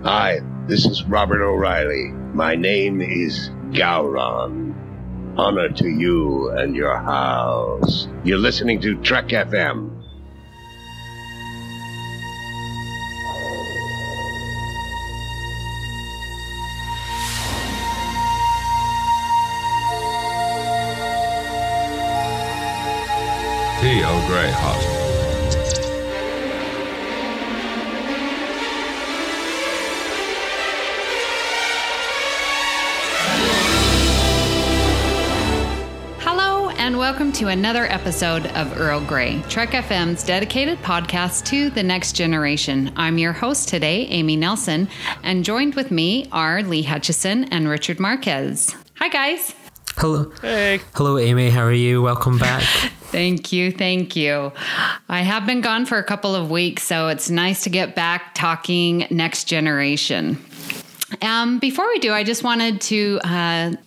Hi, this is Robert O'Reilly. My name is Gowron. Honor to you and your house. You're listening to Trek FM. Earl Grey hot. And welcome to another episode of Earl Grey, Trek FM's dedicated podcast to the next generation. I'm your host today, Amy Nelson, and joined with me are Lee Hutchison and Richard Marquez. Hi, guys. Hello. Hey. Hello, Amy. How are you? Welcome back. Thank you. Thank you. I have been gone for a couple of weeks, so it's nice to get back talking next generation. Before we do, I just wanted to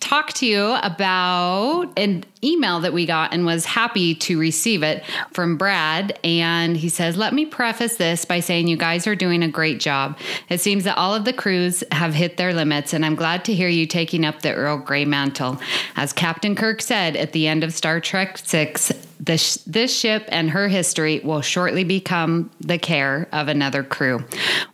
talk to you about an email that we got and was happy to receive it from Brad. And he says, let me preface this by saying you guys are doing a great job. It seems that all of the crews have hit their limits, and I'm glad to hear you taking up the Earl Grey mantle. As Captain Kirk said at the end of Star Trek VI, this ship and her history will shortly become the care of another crew.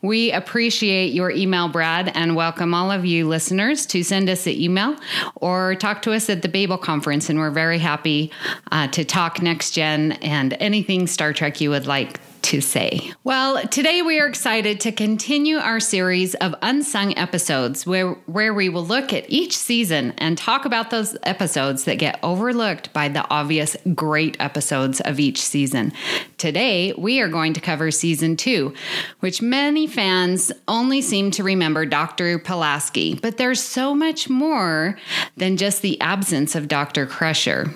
We appreciate your email, Brad, and welcome all of you listeners to send us an email or talk to us at the Babel Conference, and we're very happy to talk next gen and anything Star Trek you would like to say. Well, today we are excited to continue our series of Unsung Episodes where we will look at each season and talk about those episodes that get overlooked by the obvious great episodes of each season. Today, we are going to cover Season 2, which many fans only seem to remember Dr. Pulaski, but there's so much more than just the absence of Dr. Crusher.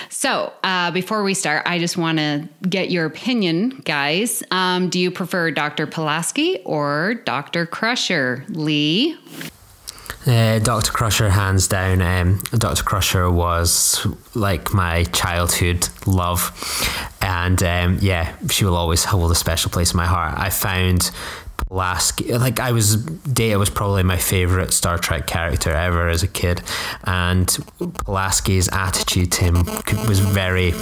So before we start, I just want to get your opinion, guys. Do you prefer Dr. Pulaski or Dr. Crusher? Lee? Dr. Crusher, hands down. Dr. Crusher was like my childhood love. And she will always hold a special place in my heart. I found Pulaski, Data was probably my favorite Star Trek character ever as a kid, and Pulaski's attitude to him was very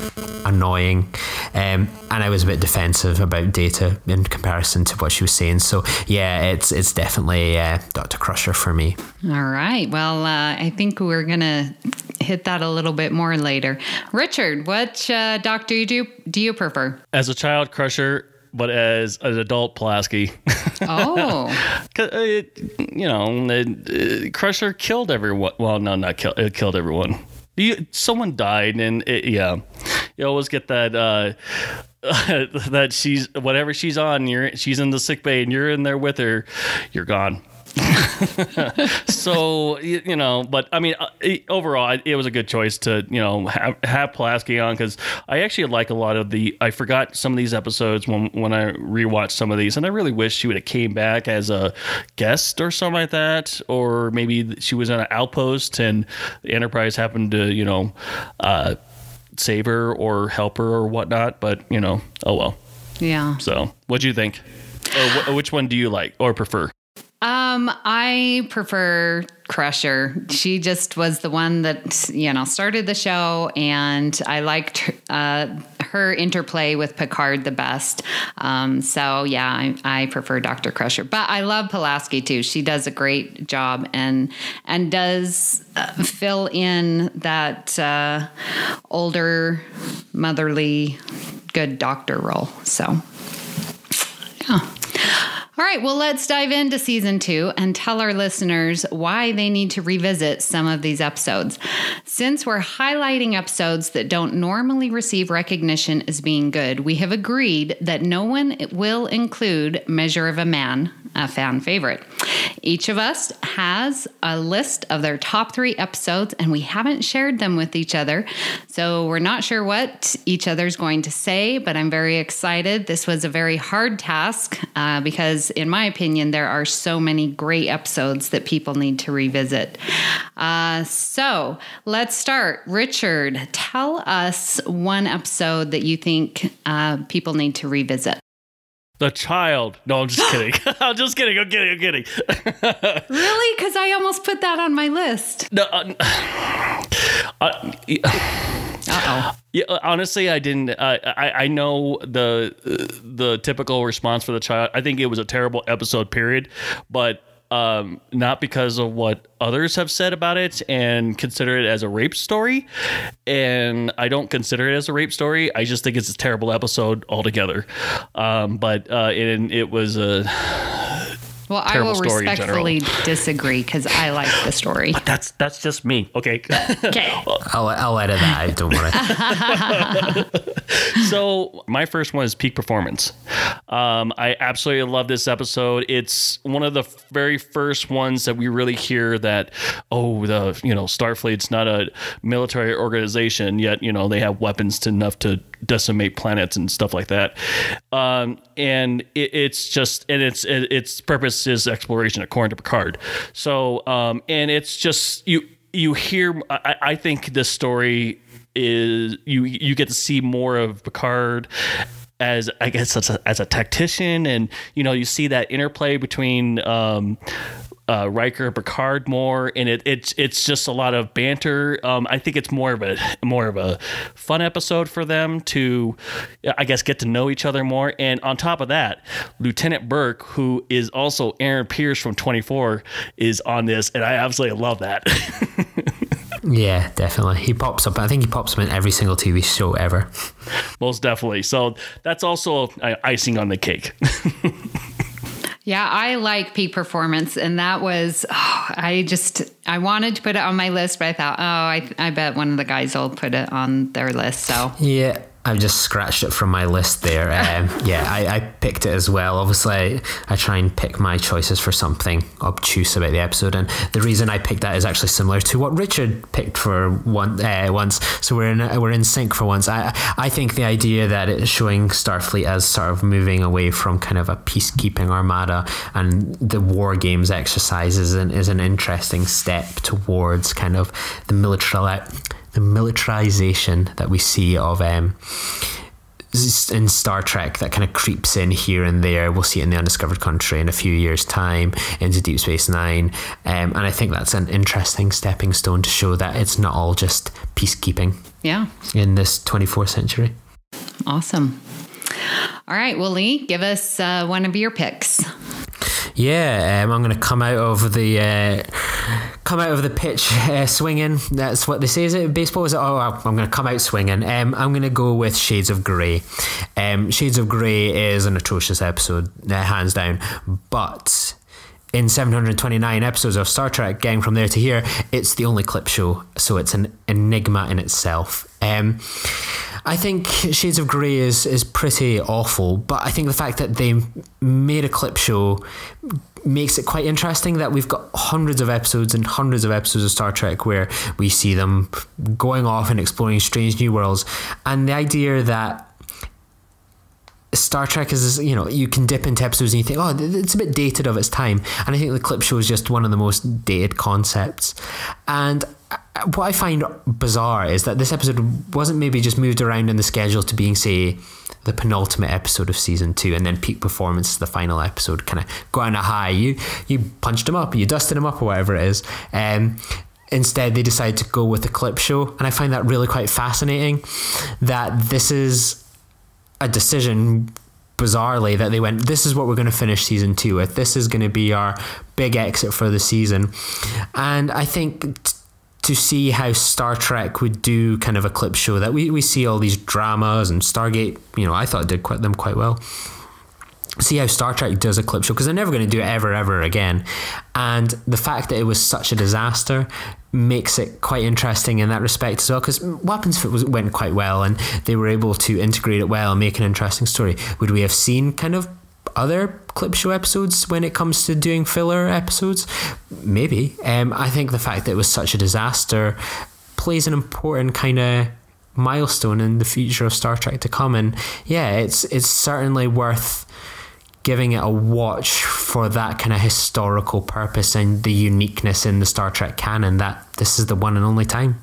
annoying, and I was a bit defensive about Data in comparison to what she was saying. So yeah, it's definitely Dr. Crusher for me. All right, well, I think we're gonna hit that a little bit more later. Richard, what doctor do you prefer? As a child, Crusher, but as an adult, Pulaski. Oh. Crusher killed everyone. Well, no, not kill. It killed everyone. Someone died, and you always get that that she's whatever she's on. She's in the sick bay, and you're in there with her. You're gone. So but I mean, overall, it was a good choice to have Pulaski on, because I actually like a lot of I forgot some of these episodes when I rewatched some of these, and I really wish she would have came back as a guest or something like that, or maybe she was on an outpost and the Enterprise happened to save her or help her or whatnot. But oh well. Yeah. So what'd you think, or which one do you like or prefer? I prefer Crusher. She just was the one that, started the show, and I liked her interplay with Picard the best. I prefer Dr. Crusher, but I love Pulaski too. She does a great job and does fill in that older, motherly, good doctor role. So, yeah. All right, well, let's dive into Season 2 and tell our listeners why they need to revisit some of these episodes. Since we're highlighting episodes that don't normally receive recognition as being good, we have agreed that no one will include Measure of a Man, a fan favorite. Each of us has a list of their top 3 episodes, and we haven't shared them with each other. So we're not sure what each other's going to say, but I'm very excited. This was a very hard task because, in my opinion, there are so many great episodes that people need to revisit. So let's start. Richard, tell us one episode that you think people need to revisit. The child. No, I'm just kidding. I'm kidding. Really? Because I almost put that on my list. No. Uh-oh. Yeah, honestly, I didn't. I know the typical response for the child. I think it was a terrible episode, period. But not because of what others have said about it and consider it as a rape story. And I don't consider it as a rape story. I just think it's a terrible episode altogether. But it was a Well, I will respectfully disagree because I like the story. But that's just me. Okay. Okay. I'll edit that out, don't worry. So my first one is peak performance. I absolutely love this episode. It's one of the very first ones that we really hear that, Starfleet's not a military organization, yet, they have weapons enough to decimate planets and stuff like that. And its purpose is exploration, according to Picard. So, and it's just, you hear, I think this story is, you get to see more of Picard as, I guess, as a tactician, and you see that interplay between Riker and Picard more, and it's just a lot of banter. I think it's more of a fun episode for them to, I guess, get to know each other more. And on top of that, Lieutenant Burke, who is also Aaron Pierce from 24, is on this, and I absolutely love that. Yeah, definitely. He pops up. I think he pops up in every single TV show ever. Most definitely. So that's also icing on the cake. Yeah, I like peak performance, and that was, I wanted to put it on my list, but I thought, I bet one of the guys will put it on their list. So yeah, I've just scratched it from my list there. I picked it as well. Obviously, I try and pick my choices for something obtuse about the episode, and the reason I picked that is actually similar to what Richard picked for once. So we're in sync for once. I think the idea that it's showing Starfleet as sort of moving away from kind of a peacekeeping armada and the war games exercises is an interesting step towards kind of the militarization that we see of in Star Trek that kind of creeps in here and there. We'll see it in the Undiscovered Country in a few years' time, into Deep Space Nine, and I think that's an interesting stepping stone to show that it's not all just peacekeeping. Yeah, in this 24th century. Awesome. All right, well, Lee, give us one of your picks. Yeah, I'm going to come out of the pitch swinging. That's what they say. Is it baseball? Is it? I'm going to come out swinging. I'm going to go with Shades of Grey. Shades of Grey is an atrocious episode, hands down. But in 729 episodes of Star Trek, getting from there to here, it's the only clip show, so it's an enigma in itself. I think Shades of Grey is pretty awful, but I think the fact that they made a clip show makes it quite interesting that we've got hundreds of episodes and hundreds of episodes of Star Trek where we see them going off and exploring strange new worlds, and the idea that Star Trek is, you can dip into episodes and you think, it's a bit dated of its time, and I think the clip show is just one of the most dated concepts. And what I find bizarre is that this episode wasn't maybe just moved around in the schedule to being, say, the penultimate episode of season 2, and then peak performance is the final episode, kind of go on a high. You punched them up, you dusted them up, or whatever it is. Instead, they decided to go with the clip show, and I find that really quite fascinating. That this is a decision, bizarrely, that they went, this is what we're going to finish season 2 with. This is going to be our big exit for the season. And I think to see how Star Trek would do kind of a clip show, that we see all these dramas, and Stargate, I thought did them quite well. See how Star Trek does a clip show, because they're never going to do it ever again. And the fact that it was such a disaster makes it quite interesting in that respect as well, because Weapons went quite well and they were able to integrate it well and make an interesting story. Would we have seen kind of other clip show episodes when it comes to doing filler episodes? Maybe. I think the fact that it was such a disaster plays an important kind of milestone in the future of Star Trek to come, and yeah, it's certainly worth giving it a watch for that kind of historical purpose and the uniqueness in the Star Trek canon, that this is the one and only time.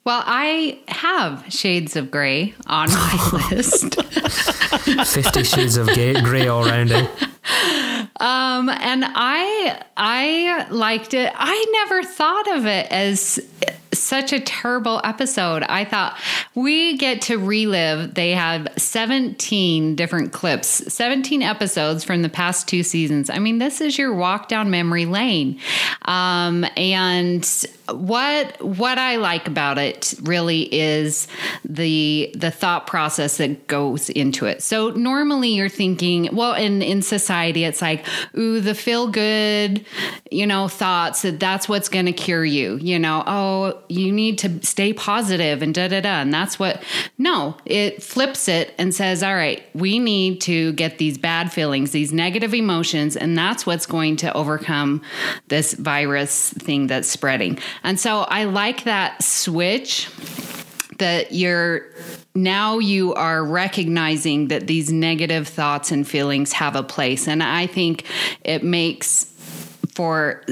Well, I have Shades of Grey on my list. 50 Shades of Grey all round it. And I liked it. I never thought of it as such a terrible episode. I thought we get to relive. They have 17 different clips, 17 episodes from the past 2 seasons. I mean, this is your walk down memory lane. And what I like about it really is the thought process that goes into it. So normally you're thinking, well, in society, it's like, ooh, the feel good, thoughts that's what's going to cure you, oh, you need to stay positive and and that's no, it flips it and says, all right, we need to get these bad feelings, these negative emotions, and that's what's going to overcome this virus thing that's spreading. And so I like that switch that you are recognizing that these negative thoughts and feelings have a place. And I think it makes for,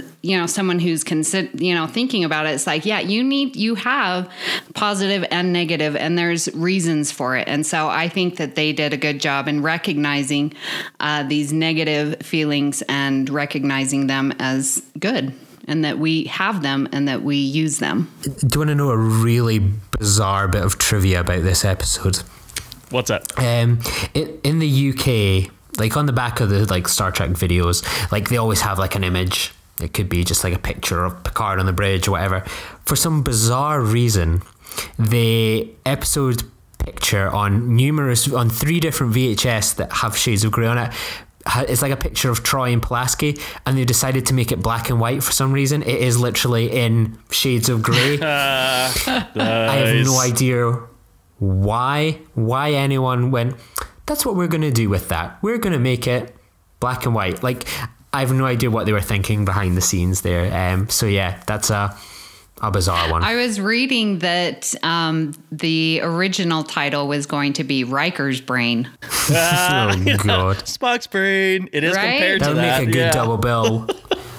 someone who's thinking about it, it's like, yeah, you have positive and negative, and there's reasons for it. And so I think that they did a good job in recognizing these negative feelings and recognizing them as good, and that we have them and that we use them. Do you want to know a really bizarre bit of trivia about this episode? What's that? In the UK, like on the back of the Star Trek videos, they always have an image. It could be just a picture of Picard on the bridge or whatever. For some bizarre reason, the episode picture on 3 different VHS that have Shades of Grey on it, it's like a picture of Troy and Pulaski, and they decided to make it black and white for some reason. It is literally in Shades of Grey. Nice. I have no idea why anyone went, that's what we're going to do with that. We're going to make it black and white. I have no idea what they were thinking behind the scenes there. So yeah, that's a bizarre one. I was reading that the original title was going to be Riker's Brain. Oh God, Spock's brain. It is right? compared to that. That would make a good double bill.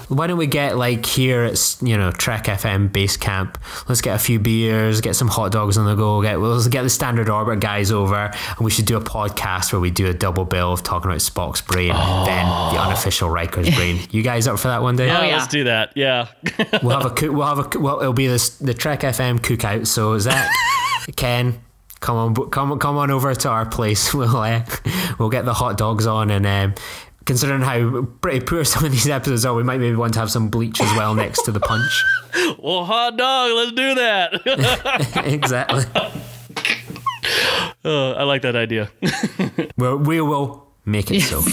Why don't we get here it's Trek FM base camp, let's get a few beers, get some hot dogs on the go, let's get the Standard Orbit guys over, and we should do a podcast where we do a double bill of talking about Spock's brain, then the unofficial Riker's brain. You guys up for that one day? Yeah, let's do that. Yeah. It'll be the Trek FM cookout. So is that Ken? Come on over to our place. We'll get the hot dogs on, and considering how pretty poor some of these episodes are, we might maybe want to have some bleach as well next to the punch. Well, hot dog, let's do that. Exactly. I like that idea. Well, we will make it so.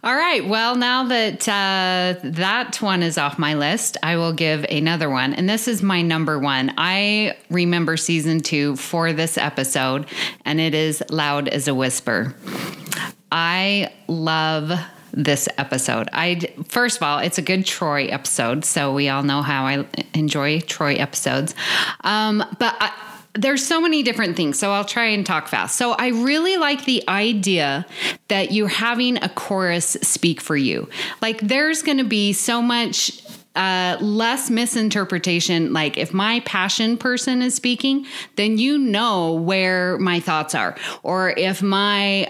All right. Well, now that that one is off my list, I will give another one. And this is my number 1. I remember season 2 for this episode, and it is Loud as a Whisper. I love this episode. First of all, it's a good Troy episode, so we all know how I enjoy Troy episodes. But there's so many different things, so I'll try and talk fast. So I really like the idea that you're having a chorus speak for you. There's going to be so much less misinterpretation. If my passion person is speaking, then where my thoughts are, or if my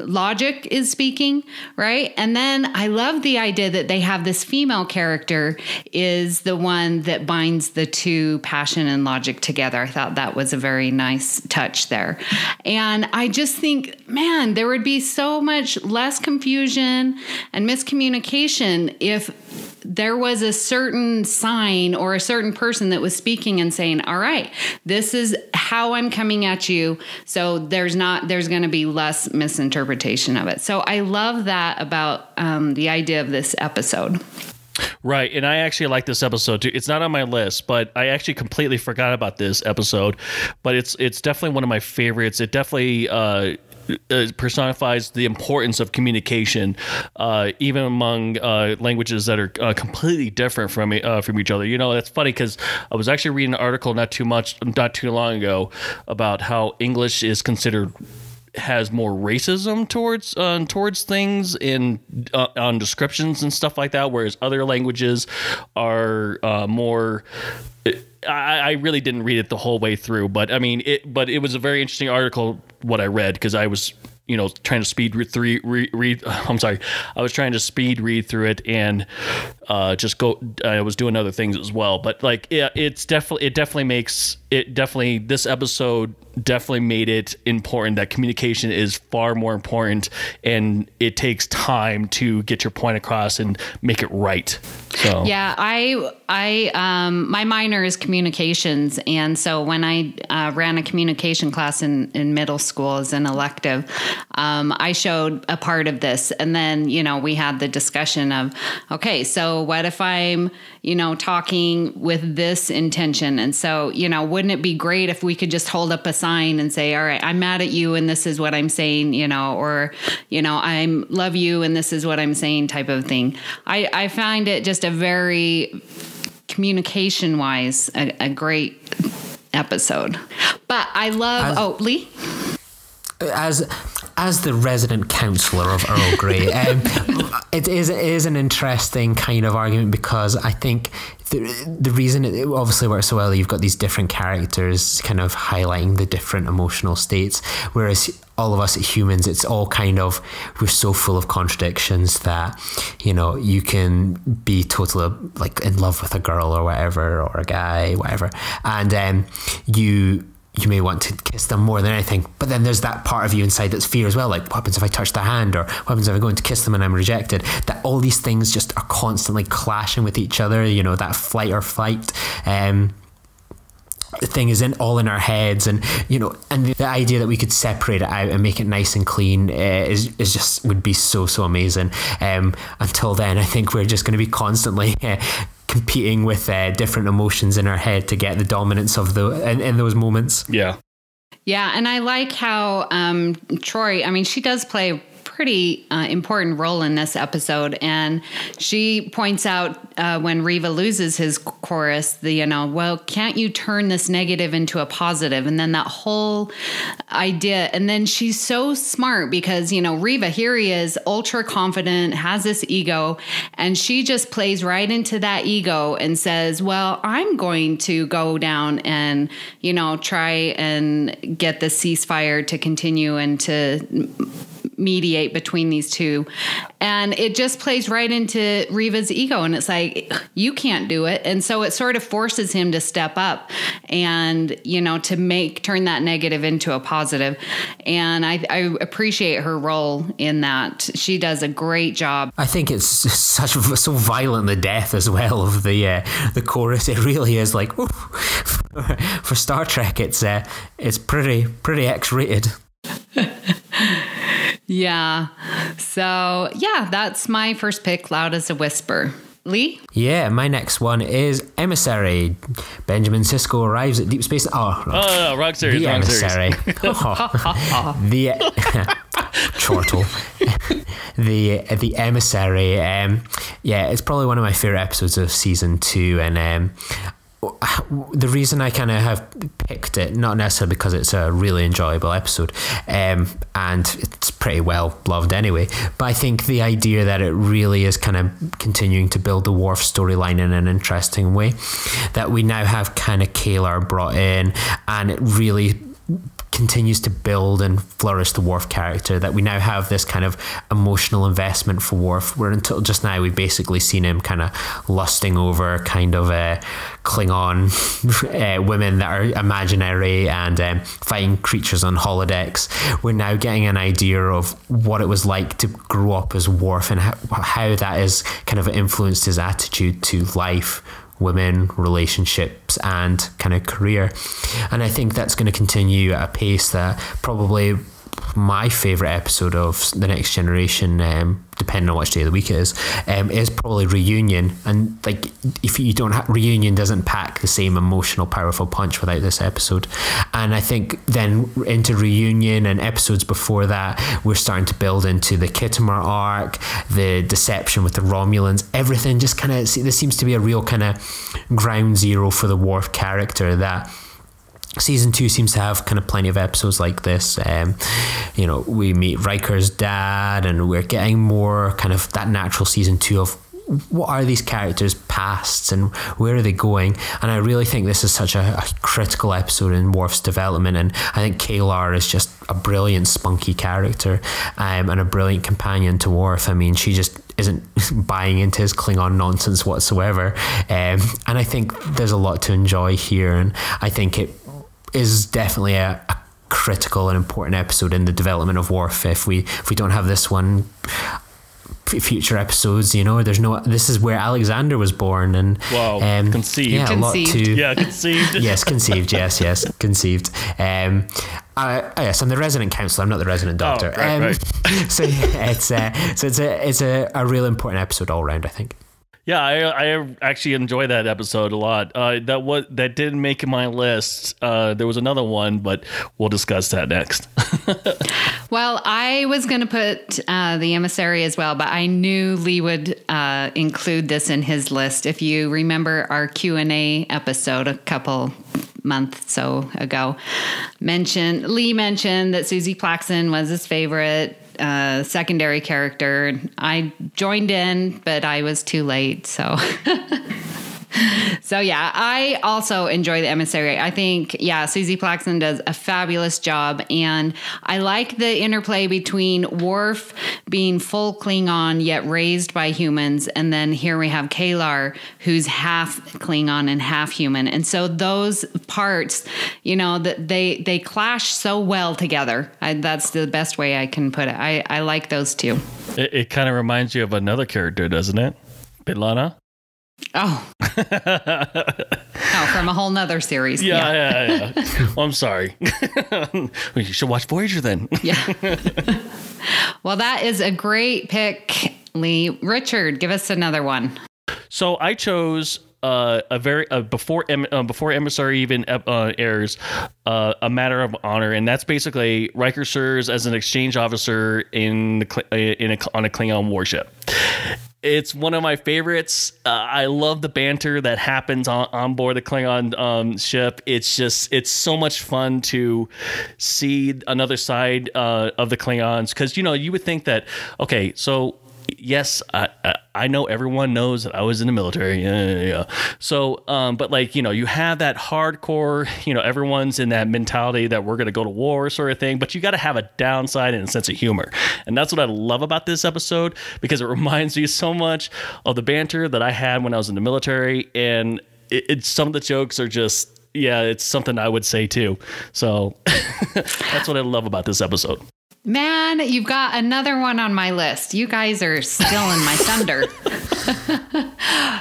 logic is speaking, right? And then I love the idea that they have this female character is the one that binds the two, passion and logic, together. I thought that was a very nice touch there. And I just think, man, there would be so much less confusion and miscommunication if there was a certain sign or a certain person that was speaking and saying, all right, this is how I'm coming at you. So there's going to be less misinterpretation of it. So I love that about the idea of this episode. Right. And I actually like this episode too. It's not on my list, but I actually completely forgot about this episode, but it's definitely one of my favorites. It definitely, personifies the importance of communication, even among languages that are completely different from each other. That's funny because I was actually reading an article not too long ago about how English is considered has more racism towards things in on descriptions and stuff like that, whereas other languages are more. I really didn't read it the whole way through, but I mean, it was a very interesting article what I read, because I was trying to speed read. I'm sorry, I was trying to speed read through it and just go. I was doing other things as well, but like, yeah, this episode definitely made it important that communication is far more important, and it takes time to get your point across and make it right. So yeah, I my minor is communications, and so when I ran a communication class in middle school as an elective, I showed a part of this, and then we had the discussion of, okay, so what if I'm talking with this intention, and so wouldn't it be great if we could just hold up a sign and say, all right, I'm mad at you and this is what I'm saying, or I love you and this is what I'm saying, type of thing. I find it just a very communication wise a great episode. But I love Lee, as the resident counsellor of Earl Grey, it is an interesting kind of argument, because I think the reason it obviously works so well, you've got these different characters kind of highlighting the different emotional states, whereas all of us humans, it's all kind of, we're so full of contradictions that you can be totally like in love with a girl or whatever, or a guy, whatever, and you may want to kiss them more than anything, but then there's that part of you inside that's fear as well, like what happens if I touch their hand, or what happens if I go in to kiss them and I'm rejected. That all these things just are constantly clashing with each other, that flight or fight thing is all in our heads, and and the idea that we could separate it out and make it nice and clean is just would be so amazing. Until then, I think we're just going to be constantly competing with different emotions in our head to get the dominance of in those moments. Yeah, and I like how Troy, I mean, she does play a pretty important role in this episode, and she points out when Riva loses his chorus, well, can't you turn this negative into a positive? And then that whole idea, and then she's so smart, because Riva, here he is, ultra confident, has this ego, and she just plays right into that ego and says, well, I'm going to go down and try and get the ceasefire to continue and to mediate between these two. And it just plays right into Riva's ego, and it's like, you can't do it. And so it sort of forces him to step up and to turn that negative into a positive. And I appreciate her role in that. She does a great job. I think it's so violent, the death as well of the chorus. It really is like, oof. For Star Trek, it's pretty X-rated. Yeah. So, yeah, that's my first pick, Loud as a Whisper. Lee? Yeah, my next one is Emissary. Benjamin Sisko arrives at Deep Space... Oh, wrong series. The wrong Emissary. The chortle. The Emissary. It's probably one of my favourite episodes of season 2, and the reason I kind of have picked it, not necessarily because it's a really enjoyable episode, and it's pretty well loved anyway, but I think the idea that it really is kind of continuing to build the Worf storyline in an interesting way, that we now have kind of Kalar brought in, and it really continues to build and flourish the Worf character, that we now have this kind of emotional investment for Worf, where until just now we've basically seen him kind of lusting over kind of Klingon women that are imaginary and fighting creatures on holodecks. We're now getting an idea of what it was like to grow up as Worf, and how that has kind of influenced his attitude to life, women, relationships, and kind of career. And I think that's going to continue at a pace that probably my favourite episode of The Next Generation, depending on which day of the week it is probably Reunion. And like, if you don't have Reunion, doesn't pack the same emotional, powerful punch without this episode. And I think then into Reunion and episodes before that, we're starting to build into the Khitomer arc, the deception with the Romulans, everything just kind of, this seems to be a real kind of ground zero for the Worf character, that Season 2 seems to have kind of plenty of episodes like this. You know, we meet Riker's dad, and we're getting more kind of that natural season 2 of what are these characters' pasts and where are they going. And I really think this is such a critical episode in Worf's development, and I think K'Ehleyr is just a brilliant spunky character, and a brilliant companion to Worf. I mean, she just isn't buying into his Klingon nonsense whatsoever, and I think there's a lot to enjoy here, and I think it is definitely a critical and important episode in the development of Worf. If we don't have this one, future episodes, you know, this is where Alexander was born, and conceived. Yeah, conceived. Yes, conceived. Yes, conceived. Yes, I'm the resident counselor. I'm not the resident doctor. Right. So it's a real important episode all round, I think. Yeah, I actually enjoy that episode a lot. That didn't make my list. There was another one, but we'll discuss that next. Well, I was going to put the emissary as well, but I knew Lee would include this in his list. If you remember our Q&A episode a couple months ago, Lee mentioned that Susie Plaxton was his favorite secondary character. I joined in, but I was too late. So yeah, I also enjoy the emissary. I think, Susie Plaxton does a fabulous job, and I like the interplay between Worf being full Klingon yet raised by humans, and then here we have K'Ehleyr, who's half Klingon and half human, and so those parts, you know, that they clash so well together. That's the best way I can put it. I like those two. It kind of reminds you of another character, doesn't it? B'Elanna? Oh. From a whole nother series. Yeah. Well, I'm sorry. You should watch Voyager then. Yeah. Well, that is a great pick, Lee. Richard, give us another one. So I chose before Emissary even airs, A Matter of Honor, and that's basically Riker serves as an exchange officer on a Klingon warship. It's one of my favorites. I love the banter that happens on board the Klingon ship. It's so much fun to see another side of the Klingons, because, you know, you would think that, okay, so yes, I know everyone knows that I was in the military. Yeah. So, but like, you know, you have that hardcore, you know, everyone's in that mentality that we're going to go to war sort of thing, but you got to have a downside and a sense of humor. And that's what I love about this episode, because it reminds me so much of the banter that I had when I was in the military. And it's some of the jokes are just, it's something I would say too. So that's what I love about this episode. Man, you've got another one on my list. You guys are still in my thunder.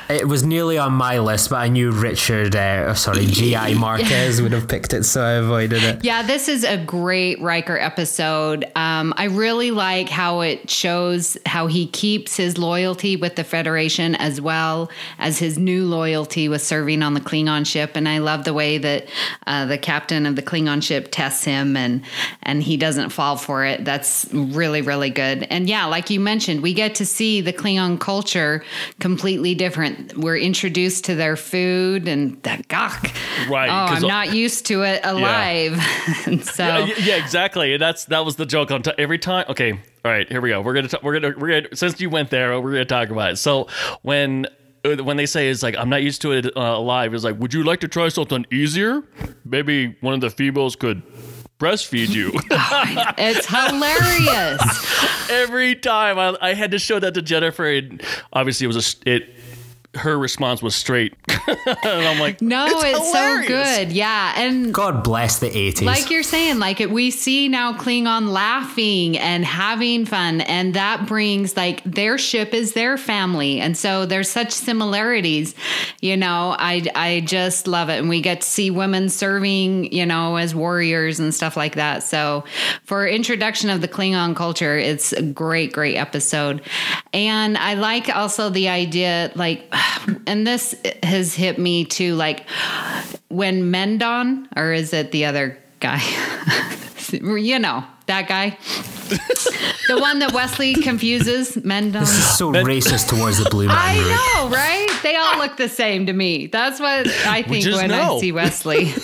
It was nearly on my list, but I knew Richard, G.I. Marquez would have picked it, so I avoided it. Yeah, this is a great Riker episode. I really like how it shows how he keeps his loyalty with the Federation as well as his new loyalty with serving on the Klingon ship. And I love the way that the captain of the Klingon ship tests him, and he doesn't fall for it. That's really, really good. And yeah, like you mentioned, we get to see the Klingon culture completely different. We're introduced to their food and the gawk. Right. Oh, I'm not used to it alive. Yeah. So yeah, exactly. And that was the joke on every time. Okay. All right, here we go. We're gonna since you went there, we're gonna talk about it. So when they say it's like, I'm not used to it alive, it's like, would you like to try something easier? Maybe one of the females could breastfeed you. It's hilarious. Every time I had to show that to Jennifer, and obviously her response was straight. And I'm like, no, it's so good. Yeah. And God bless the 80s. Like you're saying, like we see now Klingon laughing and having fun, and that brings, like, their ship is their family. And so there's such similarities, you know. I just love it. And we get to see women serving, you know, as warriors and stuff like that. So for introduction of the Klingon culture, it's a great, great episode. And I like also the idea, like, and this has hit me too, like when Mendon, or is it the other guy? You know, that guy. The one that Wesley confuses, Mendon. This is so racist towards the Blue Man I group. know, right? They all look the same to me. That's what I think when I see Wesley.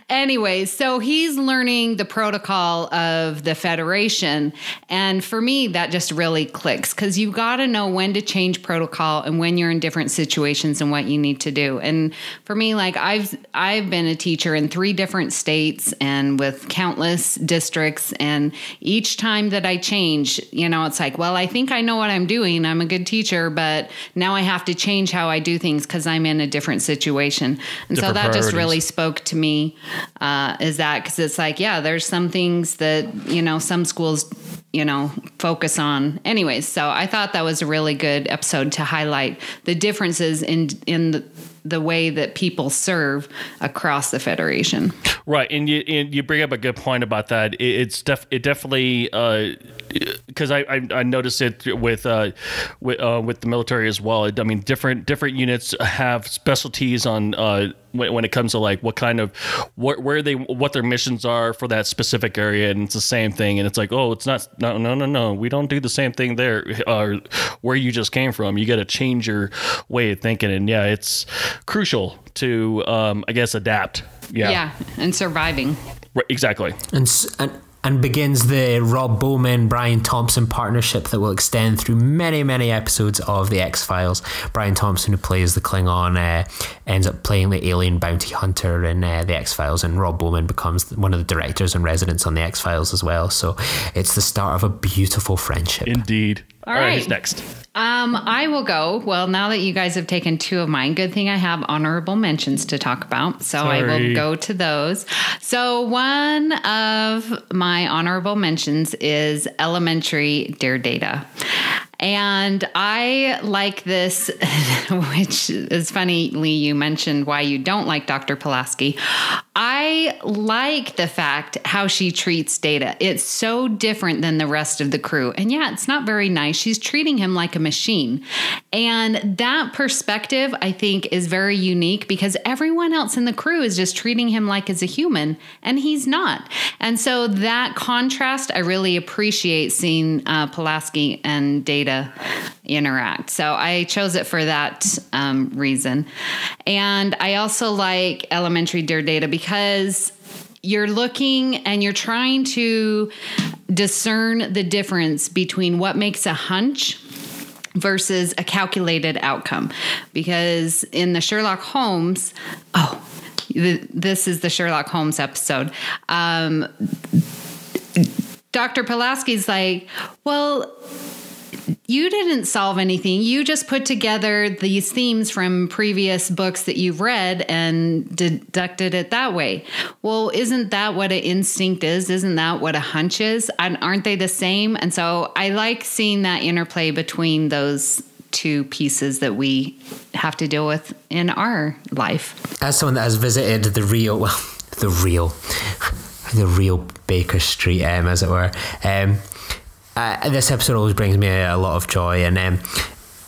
Anyways, so he's learning the protocol of the Federation. And for me, that just really clicks because you've got to know when to change protocol and when you're in different situations and what you need to do. And for me, like I've been a teacher in 3 different states and with countless districts. And each time that I change, it's like, well, I think I know what I'm doing. I'm a good teacher, but now I have to change how I do things because I'm in a different situation. And so that just really spoke to me, is that because it's like, yeah, there's some things that, some schools, focus on. Anyways, so I thought that was a really good episode to highlight the differences in the way that people serve across the Federation. Right. And you bring up a good point about that. It definitely, because I noticed it with the military as well. I mean, different units have specialties on when it comes to like what their missions are for that specific area, and it's the same thing. And it's like, oh, it's not, no, we don't do the same thing there, where you just came from. You got to change your way of thinking, and yeah, it's crucial to I guess adapt. Yeah, and surviving. Right, exactly. And begins the Rob Bowman, Brian Thompson partnership that will extend through many, many episodes of The X-Files. Brian Thompson, who plays the Klingon, ends up playing the alien bounty hunter in The X-Files, and Rob Bowman becomes one of the directors and residents on The X-Files as well. So it's the start of a beautiful friendship. Indeed. All right. Who's next? I will go. Well, now that you guys have taken 2 of mine, good thing I have honorable mentions to talk about. So I will go to those. So one of my honorable mentions is Elementary Dear Data. And I like this, which is funny, Lee, you mentioned why you don't like Dr. Pulaski. I like the fact how she treats Data. It's so different than the rest of the crew. And yeah, it's not very nice. She's treating him like a machine. And that perspective, I think, is very unique because everyone else in the crew is just treating him like as a human, and he's not. And so that contrast, I really appreciate seeing Pulaski and Data interact. So I chose it for that reason. And I also like Elementary Dear Data because you're looking and you're trying to discern the difference between what makes a hunch versus a calculated outcome. Because in the Sherlock Holmes, this is the Sherlock Holmes episode. Dr. Pulaski's like, well, you didn't solve anything. You just put together these themes from previous books that you've read and deducted it that way. Well, isn't that what an instinct is? Isn't that what a hunch is? Aren't they the same? And so I like seeing that interplay between those 2 pieces that we have to deal with in our life. As someone that has visited the real Baker Street, as it were, this episode always brings me a lot of joy, and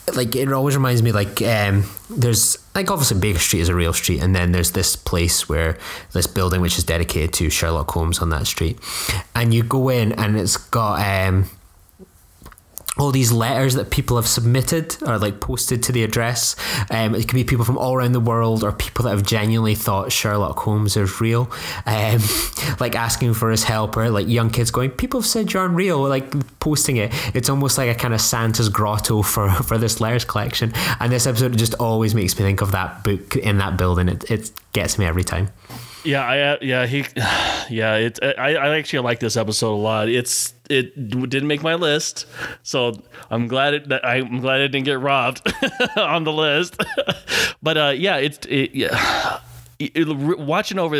it always reminds me there's obviously Baker Street is a real street, and then there's this place where this building which is dedicated to Sherlock Holmes on that street, and you go in and it's got all these letters that people have submitted or posted to the address. It could be people from all around the world or people that have genuinely thought Sherlock Holmes is real, asking for his help, or young kids going, people have said you're unreal, posting it. It's almost like a kind of Santa's grotto for this letters collection. And this episode just always makes me think of that book in that building. It gets me every time. I actually like this episode a lot. It didn't make my list, so I'm glad it didn't get robbed on the list. But watching over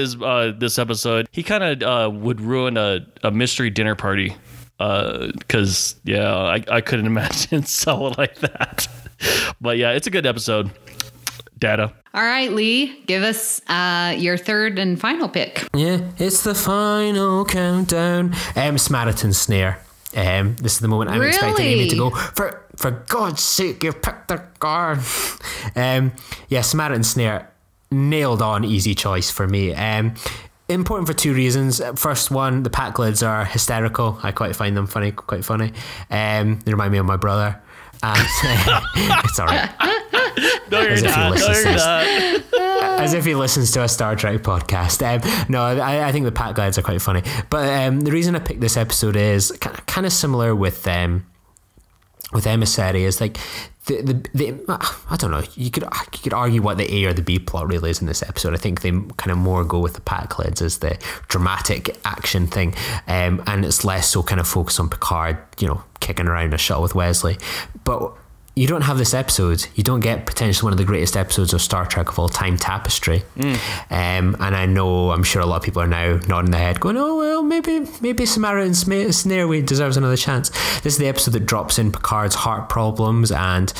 this episode, he kind of would ruin a mystery dinner party. Because I couldn't imagine someone like that. But yeah, it's a good episode. Data. All right, Lee, give us your third and final pick. Yeah, it's the final countdown. Samaritan Snare. This is the moment I'm expecting Amy to go, for God's sake, you've picked the card. Samaritan Snare, nailed on, easy choice for me. Important for 2 reasons. First one, the pack lids are hysterical. I quite find them quite funny. They remind me of my brother. And it's all right. No, you're not. As if he listens to a Star Trek podcast. No, I think the Pat guides are quite funny. But the reason I picked this episode is kind of similar with Emissary. Is like the I don't know. You could argue what the A or the B plot really is in this episode. I think they kind of more go with the Pat Clids as the dramatic action thing, and it's less so kind of focused on Picard, kicking around a shuttle with Wesley. But you don't have this episode. You don't get potentially one of the greatest episodes of Star Trek of all time, Tapestry. And I'm sure a lot of people are now nodding their head going, oh, well, maybe Samaritan Snare deserves another chance. This is the episode that drops in Picard's heart problems and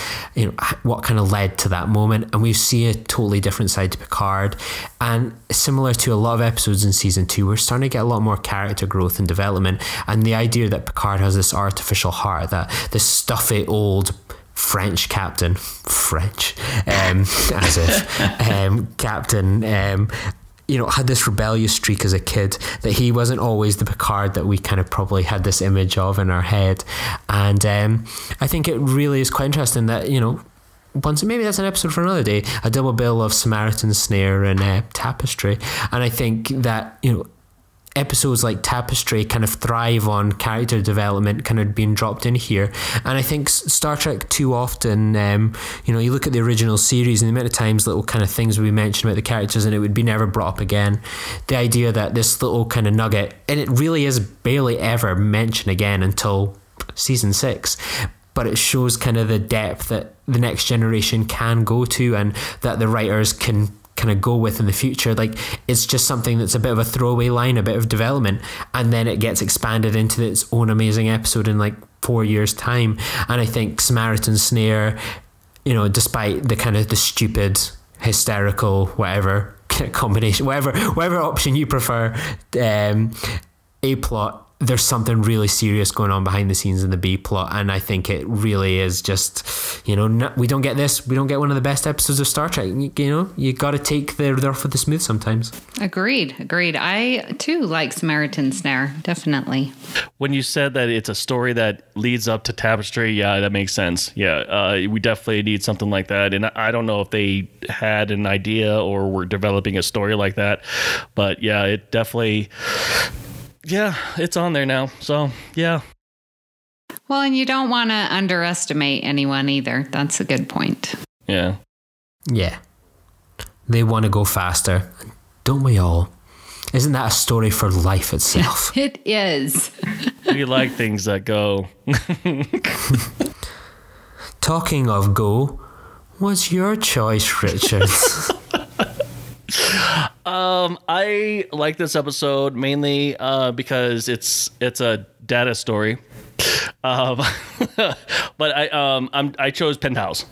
what kind of led to that moment. And we see a totally different side to Picard. And similar to a lot of episodes in season 2, we're starting to get a lot more character growth and development. And the idea that Picard has this artificial heart, that this stuffy old French captain, as if captain, had this rebellious streak as a kid, that he wasn't always the Picard that we kind of probably had this image of in our head. And I think it really is quite interesting that, once, maybe that's an episode for another day, a double bill of Samaritan Snare and Tapestry. And I think that, episodes like Tapestry kind of thrive on character development kind of being dropped in here. And I think Star Trek too often, you look at the original series and the amount of times little kind of things we mentioned about the characters and it would be never brought up again. The idea that this little kind of nugget, and it really is barely ever mentioned again until season 6, but it shows kind of the depth that the next generation can go to and that the writers can kind of go with in the future. Like, it's just something that's a bit of a throwaway line, a bit of development, and then it gets expanded into its own amazing episode in like 4 years' time. And I think Samaritan Snare, despite the kind of the stupid, hysterical, whatever combination, whatever option you prefer, A plot, there's something really serious going on behind the scenes in the B plot, and I think it really is just, we don't get this. We don't get one of the best episodes of Star Trek. You got to take the rough with the smooth sometimes. Agreed. I too like Samaritan Snare, definitely. When you said that it's a story that leads up to Tapestry, yeah, that makes sense. Yeah, we definitely need something like that, and I don't know if they had an idea or were developing a story like that, but yeah, it definitely. Yeah, it's on there now. So, yeah. Well, and you don't want to underestimate anyone either. That's a good point. Yeah. Yeah. They want to go faster. Don't we all? Isn't that a story for life itself? It is. We like things that go. Talking of go, what's your choice, Richard? I like this episode mainly because it's a Data story, but I chose Penthouse.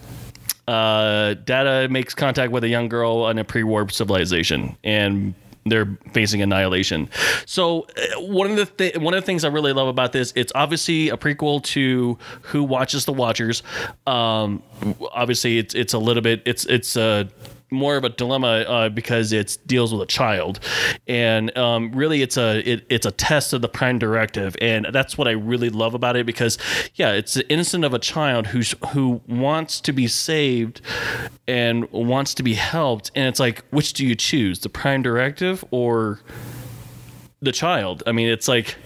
Data makes contact with a young girl in a pre-warp civilization, and they're facing annihilation. So one of the things I really love about this, it's obviously a prequel to Who Watches the Watchers. Obviously, it's a little bit it's a more of a dilemma because it deals with a child, and really it's a test of the Prime Directive, and that's what I really love about it, because it's the innocent of a child who wants to be saved and wants to be helped, and it's like, which do you choose, the Prime Directive or the child? I mean, it's like,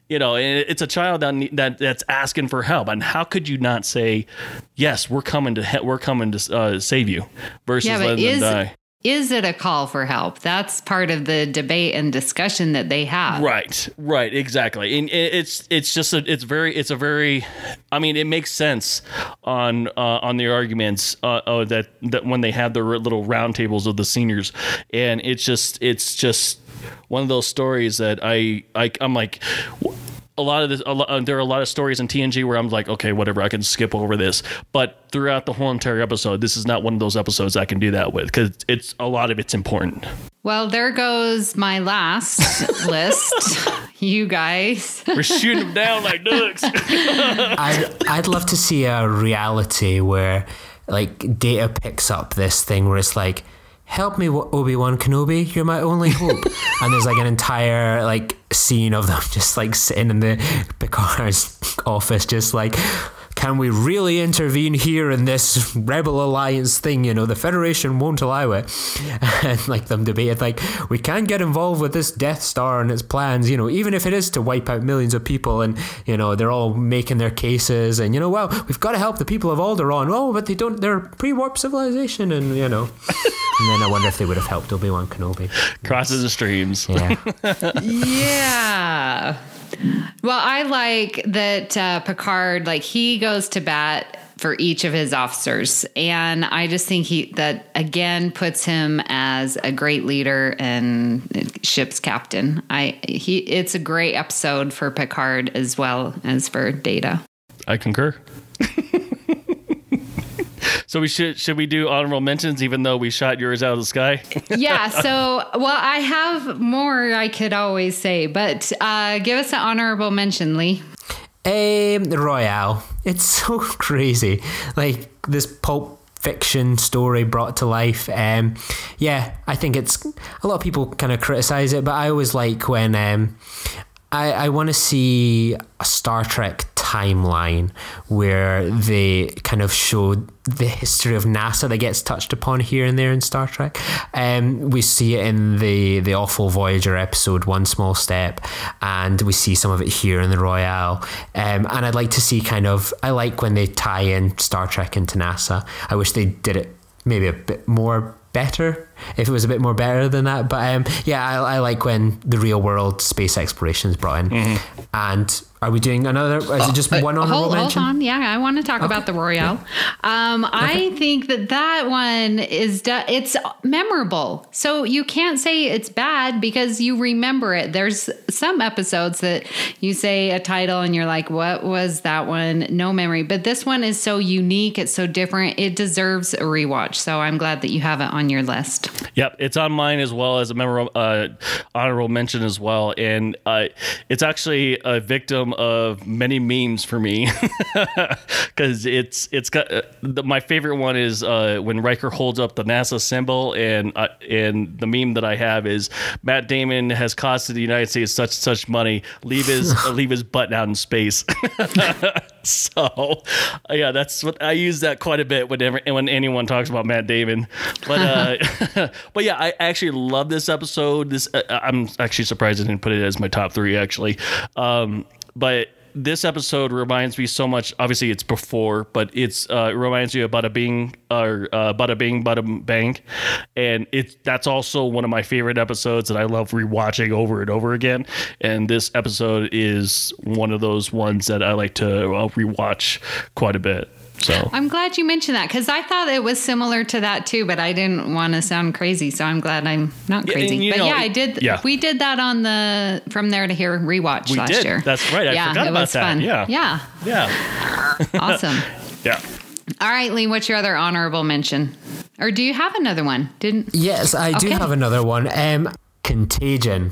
it's a child that's asking for help, and how could you not say, yes, we're coming to save you, versus letting them die? Is it a call for help? That's part of the debate and discussion that they have. Right, exactly. And it's a very, I mean, it makes sense on the arguments that when they have their little round tables of the seniors, and it's just one of those stories that I'm like, there are a lot of stories in TNG where I'm like, okay, whatever, I can skip over this. But throughout the whole entire episode, this is not one of those episodes I can do that with, because a lot of it's important. Well, there goes my last list. You guys. We're shooting them down like ducks. I'd love to see a reality where like Data picks up this thing where it's like, help me, Obi-Wan Kenobi, you're my only hope. And there's like an entire like scene of them just like sitting in the Picard's office, just like can we really intervene here in this Rebel Alliance thing? You know, the Federation won't allow it. And like them debated, like, we can't get involved with this Death Star and its plans, you know, even if it is to wipe out millions of people. And, you know, they're all making their cases and, you know, well, we've got to help the people of Alderaan. Oh, but they're pre-warp civilization, and, you know. And then I wonder if they would have helped Obi-Wan Kenobi. Crosses the streams. Yeah. Yeah. Well, I like that Picard, like, he goes to bat for each of his officers. And I just think that again puts him as a great leader and ship's captain. It's a great episode for Picard as well as for Data. I concur. So should we do honorable mentions, even though we shot yours out of the sky? Yeah. So, well, I have more I could always say, but give us an honorable mention, Lee. The Royale. It's so crazy. Like, this pulp fiction story brought to life. Yeah, I think it's, a lot of people kind of criticize it, but I always like when I want to see a Star Trek timeline where they kind of show the history of NASA that gets touched upon here and there in Star Trek. We see it in the awful Voyager episode, One Small Step, and we see some of it here in the Royale. And I'd like to see I like when they tie in Star Trek into NASA. I wish they did it maybe a bit more better, if it was a bit more better than that. But yeah, I like when the real world space exploration is brought in. Mm-hmm. And are we doing another? Is it just one honorable mention? Hold on. Yeah, I want to talk about the Royale. Okay. I think that one it's memorable. So you can't say it's bad because you remember it. There's some episodes that you say a title and you're like, what was that one? No memory. But this one is so unique. It's so different. It deserves a rewatch. So I'm glad that you have it on your list. Yep, it's on mine as well as a memorable honorable mention as well. And it's actually a victim of many memes for me because it's got my favorite one is when Riker holds up the NASA symbol, and the meme that I have is Matt Damon has costed the United States such money, leave his butt out in space. So yeah, that's what I use that quite a bit when anyone talks about Matt Damon. But but yeah, I actually love this episode. I'm actually surprised I didn't put it as my top 3 actually. But this episode reminds me so much. Obviously, it's before, but it reminds you of Bada Bing or Bada Bing, Bada Bang, and that's also one of my favorite episodes that I love rewatching over and over again. And this episode is one of those ones that I like to rewatch quite a bit. So I'm glad you mentioned that because I thought it was similar to that too, but I didn't want to sound crazy, so I'm glad I'm not crazy. But I did. Yeah. We did that on the From There to Here rewatch last year. That's right. I forgot about that. Fun. Yeah. Awesome. Yeah. All right, Lee. What's your other honorable mention? Or do you have another one? Yes, I do have another one. Contagion.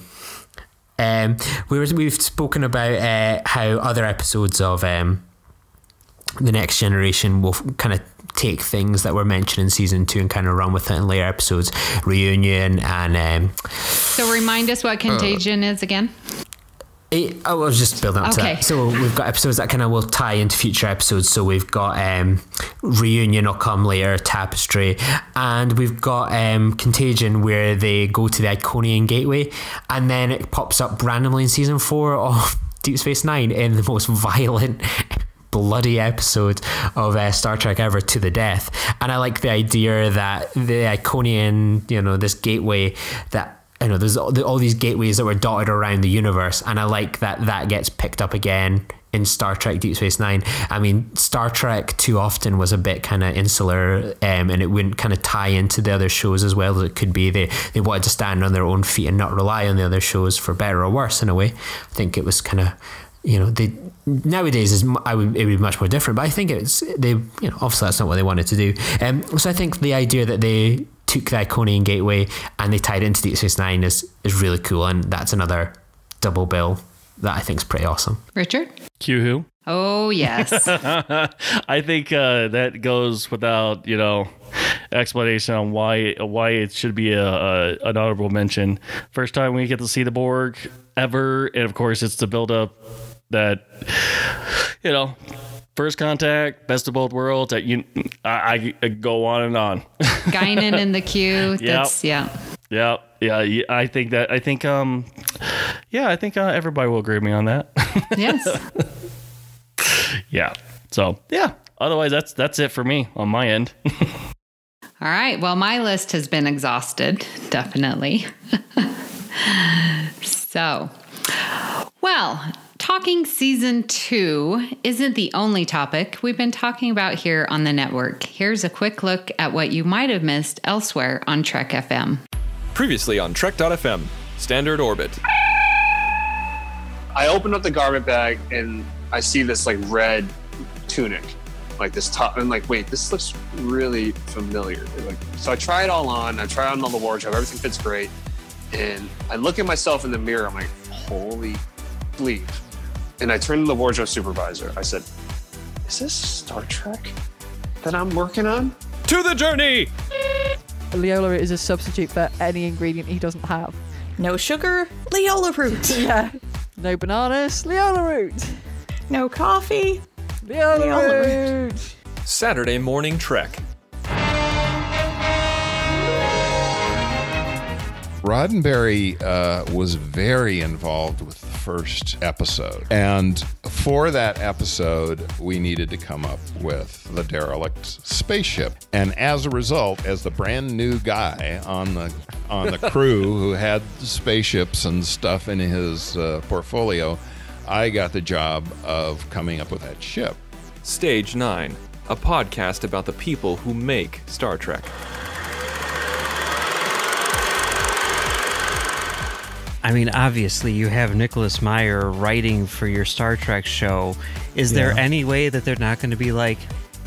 We've spoken about how other episodes of The Next Generation will kind of take things that were mentioned in season 2 and kind of run with it in later episodes. Reunion and so remind us what Contagion is again. I was just building up to that. So we've got episodes that kind of will tie into future episodes. So we've got Reunion will come later, Tapestry, and we've got Contagion, where they go to the Iconian Gateway, and then it pops up randomly in season 4 of Deep Space Nine in the most violent, bloody episode of Star Trek ever, to the death. And I like the idea that the Iconian, this gateway that, there's all these gateways that were dotted around the universe, and I like that gets picked up again in Star Trek Deep Space Nine. I mean, Star Trek too often was a bit kind of insular, and it wouldn't kind of tie into the other shows as well as it could be. They wanted to stand on their own feet and not rely on the other shows, for better or worse in a way. I think it was kind of, nowadays it would be much more different, but I think obviously that's not what they wanted to do. So I think the idea that they took the Iconian Gateway and they tied it into Deep Space Nine is really cool, and that's another double bill that I think is pretty awesome. Richard? Q who? Oh, yes. I think that goes without, explanation on why it should be an honorable mention. First time we get to see the Borg ever, and of course it's the build up that, First Contact, Best of Both Worlds. I go on and on. Guinan in the queue. That's, yeah. Yeah. I think everybody will agree with me on that. Yes. Yeah. So, yeah. Otherwise, that's it for me on my end. All right. Well, my list has been exhausted, definitely. So, well, talking season 2 isn't the only topic we've been talking about here on the network. Here's a quick look at what you might have missed elsewhere on Trek FM. Previously on Trek.fm, Standard Orbit. I opened up the garment bag and I see this like red tunic, like this top. I'm like, wait, this looks really familiar. So I try it all on. I try on all the wardrobe. Everything fits great. And I look at myself in the mirror. I'm like, holy bleep. And I turned to the wardrobe supervisor. I said, is this Star Trek that I'm working on? To the journey! Leola is a substitute for any ingredient he doesn't have. No sugar, Leola root. Yeah. No bananas, Leola root. No coffee, Leola root. Saturday Morning Trek. Roddenberry was very involved with the first episode. And for that episode, we needed to come up with the derelict spaceship. And as a result, as the brand new guy on the crew who had the spaceships and stuff in his portfolio, I got the job of coming up with that ship. Stage 9, a podcast about the people who make Star Trek. I mean, obviously, you have Nicholas Meyer writing for your Star Trek show. Is there any way that they're not going to be like,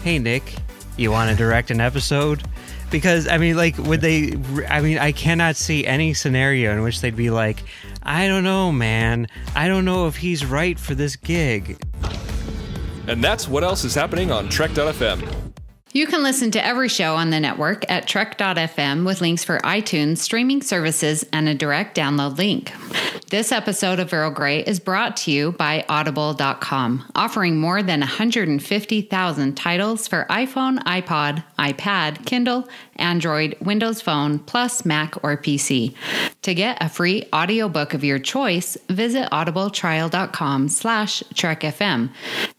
hey, Nick, you want to direct an episode? Because, I mean, like, would they... I mean, I cannot see any scenario in which they'd be like, I don't know, man. I don't know if he's right for this gig. And that's what else is happening on Trek.fm. You can listen to every show on the network at Trek.fm with links for iTunes, streaming services, and a direct download link. This episode of Earl Grey is brought to you by Audible.com, offering more than 150,000 titles for iPhone, iPod, iPad, Kindle, Android, Windows Phone, plus Mac or PC. To get a free audiobook of your choice, visit audibletrial.com/TrekFM.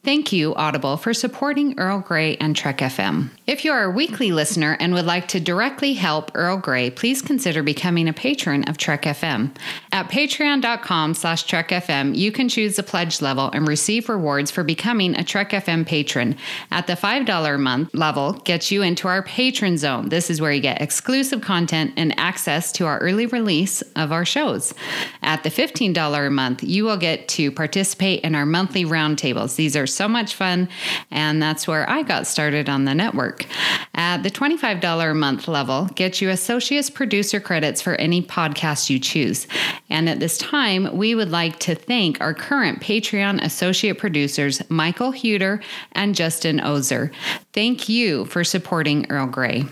Thank you, Audible, for supporting Earl Grey and Trek FM. If you are a weekly listener and would like to directly help Earl Grey, please consider becoming a patron of Trek FM. At patreon.com/Trek FM, you can choose a pledge level and receive rewards for becoming a Trek FM patron. At the $5 a month level, gets you into our patron zone. This is where you get exclusive content and access to our early release of our shows. At the $15 a month, you will get to participate in our monthly roundtables. These are so much fun, and that's where I got started on the network. At the $25 a month level, get you associate producer credits for any podcast you choose. And at this time, we would like to thank our current Patreon associate producers, Michael Huter and Justin Ozer. Thank you for supporting Earl Grey.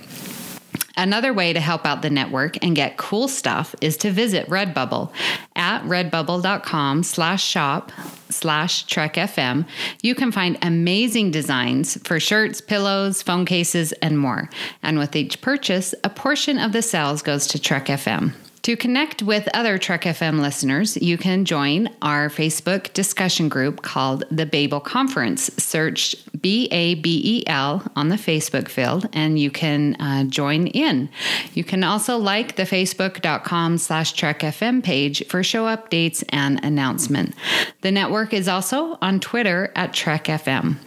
Another way to help out the network and get cool stuff is to visit Redbubble. At redbubble.com/shop/TrekFM, you can find amazing designs for shirts, pillows, phone cases, and more. And with each purchase, a portion of the sales goes to Trek FM. To connect with other Trek FM listeners, you can join our Facebook discussion group called the Babel Conference. Search BABEL on the Facebook field, and you can join in. You can also like the facebook.com/Trek FM page for show updates and announcement. The network is also on Twitter at Trek FM.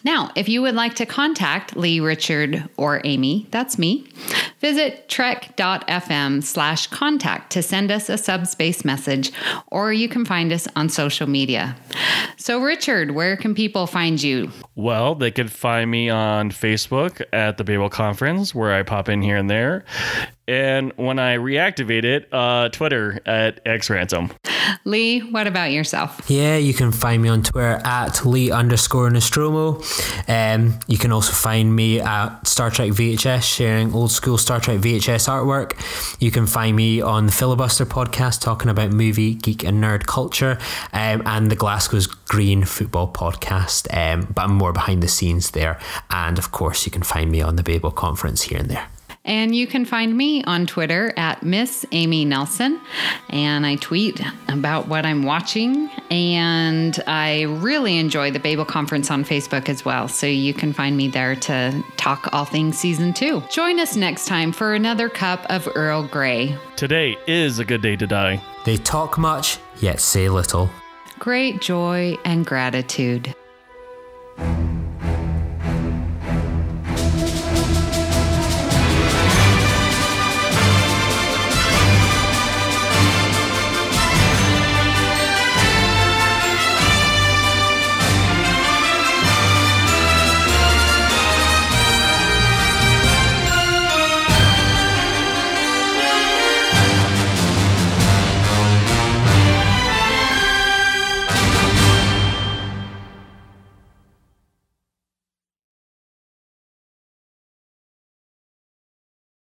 Now, if you would like to contact Lee, Richard, or Amy, that's me, visit trek.fm/contact to send us a subspace message, or you can find us on social media. So, Richard, where can people find you? Well, they could find me on Facebook at the Babel Conference, where I pop in here and there. And when I reactivate it, Twitter at xransom. Lee, what about yourself? Yeah, you can find me on Twitter at Lee_Nostromo. You can also find me at Star Trek VHS, sharing old school Star Trek VHS artwork. You can find me on the Filibuster podcast, talking about movie, geek and nerd culture, and the Glasgow's Green Football podcast, but I'm more behind the scenes there. And of course, you can find me on the Babel Conference here and there. And you can find me on Twitter at Miss Amy Nelson. And I tweet about what I'm watching. And I really enjoy the Babel Conference on Facebook as well. So you can find me there to talk all things season 2. Join us next time for another cup of Earl Grey. Today is a good day to die. They talk much, yet say little. Great joy and gratitude.